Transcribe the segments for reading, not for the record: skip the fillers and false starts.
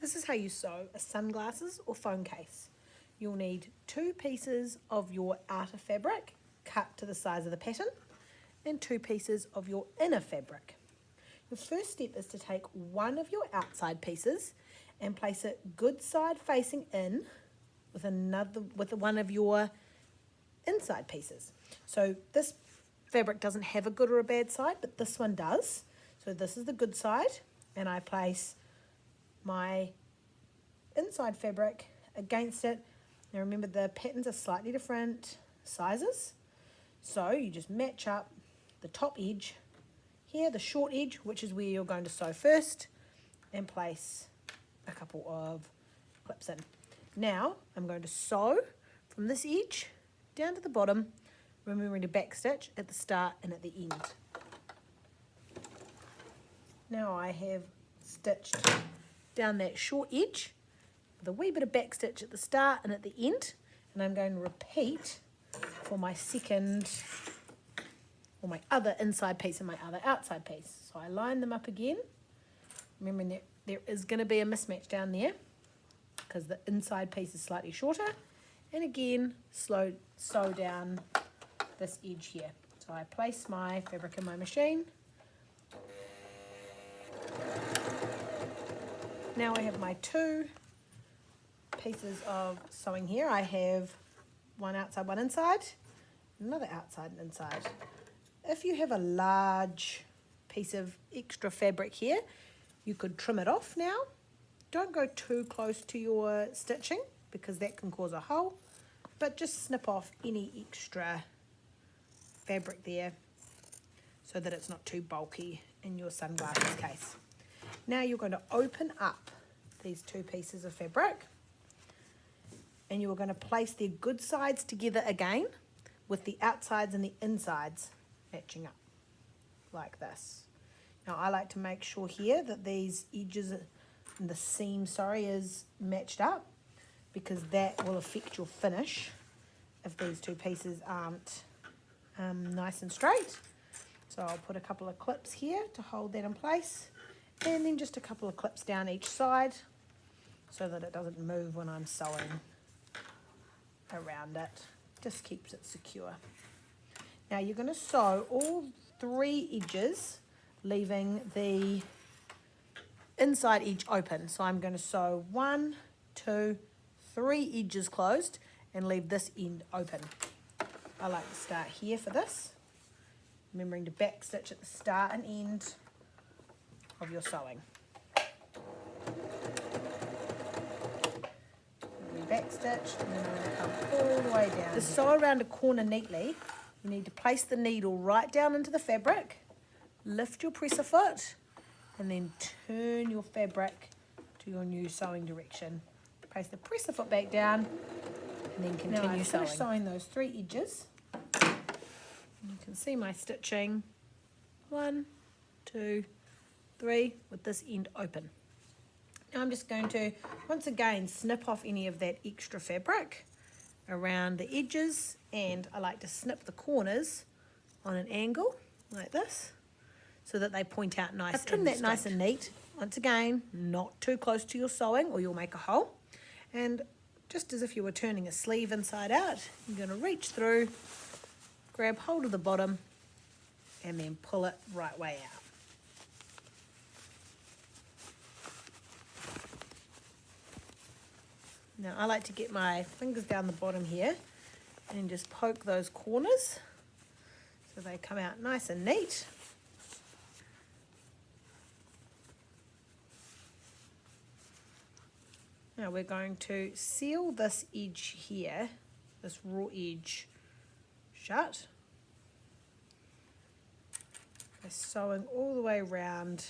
This is how you sew a sunglasses or phone case. You'll need 2 pieces of your outer fabric cut to the size of the pattern and 2 pieces of your inner fabric. Your first step is to take one of your outside pieces and place it good side facing in with one of your inside pieces. So this fabric doesn't have a good or a bad side, but this one does. So this is the good side, and I place my inside fabric against it. Now remember, the patterns are slightly different sizes, so you just match up the top edge here, the short edge, which is where you're going to sew first, and place a couple of clips in. Now I'm going to sew from this edge down to the bottom, remembering to back stitch at the start and at the end. Now I have stitched down that short edge with a wee bit of back stitch at the start and at the end, and I'm going to repeat for my second, or my other inside piece and my other outside piece. So I line them up again, remembering that there is going to be a mismatch down there because the inside piece is slightly shorter, and again sew down this edge here. So I place my fabric in my machine. Now I have my 2 pieces of sewing here. I have one outside, one inside, another outside and inside. If you have a large piece of extra fabric here, you could trim it off now. Don't go too close to your stitching because that can cause a hole, but just snip off any extra fabric there so that it's not too bulky in your sunglasses case. Now you're going to open up these 2 pieces of fabric, and you're going to place their good sides together again with the outsides and the insides matching up like this. Now I like to make sure here that these edges and the seam, is matched up, because that will affect your finish if these 2 pieces aren't nice and straight. So I'll put a couple of clips here to hold that in place, and then just a couple of clips down each side so that it doesn't move when I'm sewing around it. Just keeps it secure. Now you're going to sew all 3 edges, leaving the inside edge open. So I'm going to sew 1, 2, 3 edges closed and leave this end open. I like to start here for this, remembering to back stitch at the start and end of your sewing. Back stitch, and then I'm going to come all the way down. To sew around a corner neatly, you need to place the needle right down into the fabric, lift your presser foot, and then turn your fabric to your new sewing direction. Place the presser foot back down, and then continue sewing. Now I've finished sewing those 3 edges. You can see my stitching, 1, 2, 3, with this end open. Now I'm just going to, once again, snip off any of that extra fabric around the edges, and I like to snip the corners on an angle like this so that they point out nice. I've trimmed that nice and neat. Once again, not too close to your sewing or you'll make a hole. And just as if you were turning a sleeve inside out, you're going to reach through, grab hold of the bottom, and then pull it right way out. Now I like to get my fingers down the bottom here and just poke those corners so they come out nice and neat. Now we're going to seal this edge here, this raw edge, shut by sewing all the way around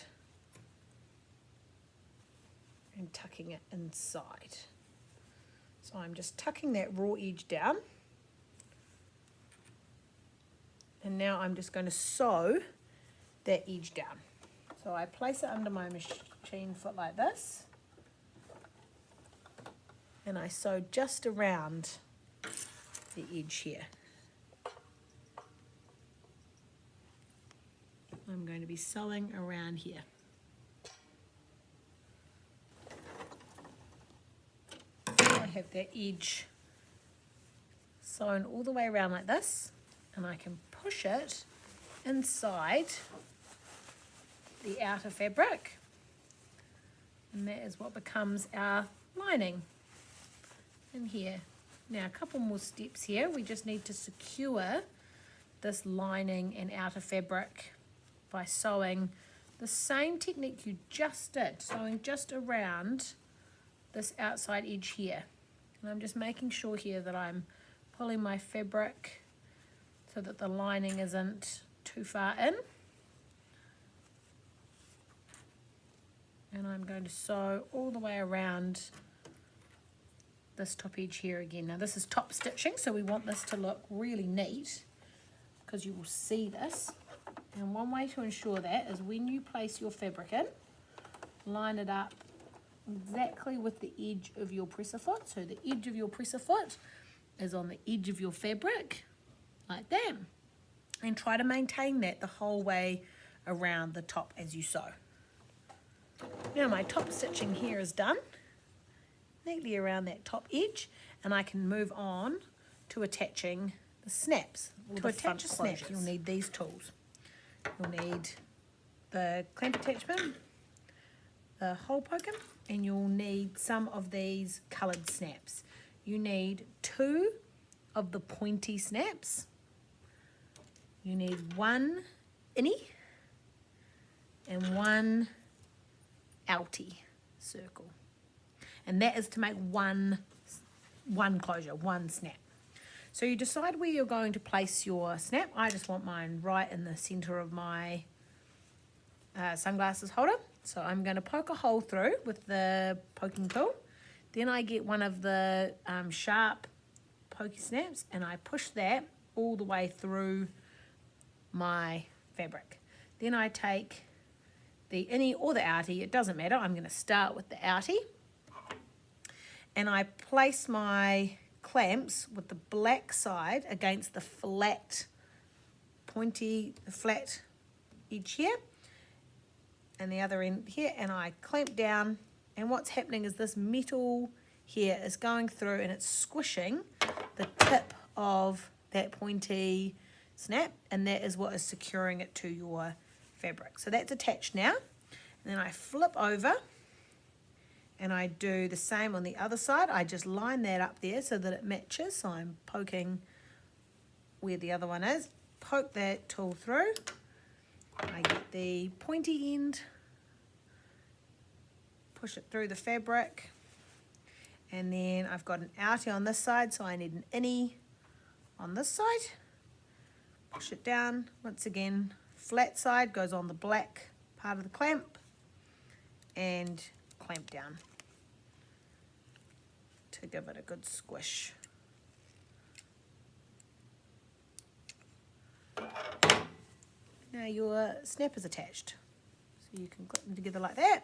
and tucking it inside. So I'm just tucking that raw edge down, and now I'm just going to sew that edge down. So I place it under my machine foot like this, and I sew just around the edge here. I'm going to be sewing around here. have that edge sewn all the way around like this, and I can push it inside the outer fabric, and that is what becomes our lining in here. Now a couple more steps here. We just need to secure this lining and outer fabric by sewing the same technique you just did, sewing just around this outside edge here. And I'm just making sure here that I'm pulling my fabric so that the lining isn't too far in. And I'm going to sew all the way around this top edge here again. Now this is top stitching, so we want this to look really neat because you will see this. And one way to ensure that is when you place your fabric in, line it up exactly with the edge of your presser foot. So the edge of your presser foot is on the edge of your fabric, like that. And try to maintain that the whole way around the top as you sew. Now my top stitching here is done, neatly around that top edge, and I can move on to attaching the snaps. To attach a snap, you'll need these tools. You'll need the clamp attachment, the hole poker, and you'll need some of these coloured snaps. You need 2 of the pointy snaps. You need 1 innie and 1 outie circle. And that is to make one closure, one snap. So you decide where you're going to place your snap. I just want mine right in the center of my sunglasses holder. So I'm going to poke a hole through with the poking tool. Then I get one of the sharp pokey snaps and I push that all the way through my fabric. Then I take the innie or the outie, it doesn't matter. I'm going to start with the outie. And I place my clamps with the black side against the flat, pointy, flat edge here. And the other end here. And I clamp down. And what's happening is this metal here is going through and it's squishing the tip of that pointy snap. And that is what is securing it to your fabric. So that's attached now. And then I flip over and I do the same on the other side. I just line that up there so that it matches. So I'm poking where the other one is. Poke that tool through. I get the pointy end. Push it through the fabric. And then I've got an outie on this side, so I need an innie on this side. Push it down. Once again, flat side goes on the black part of the clamp. And clamp down to give it a good squish. Now your snap is attached, so you can clip them together like that.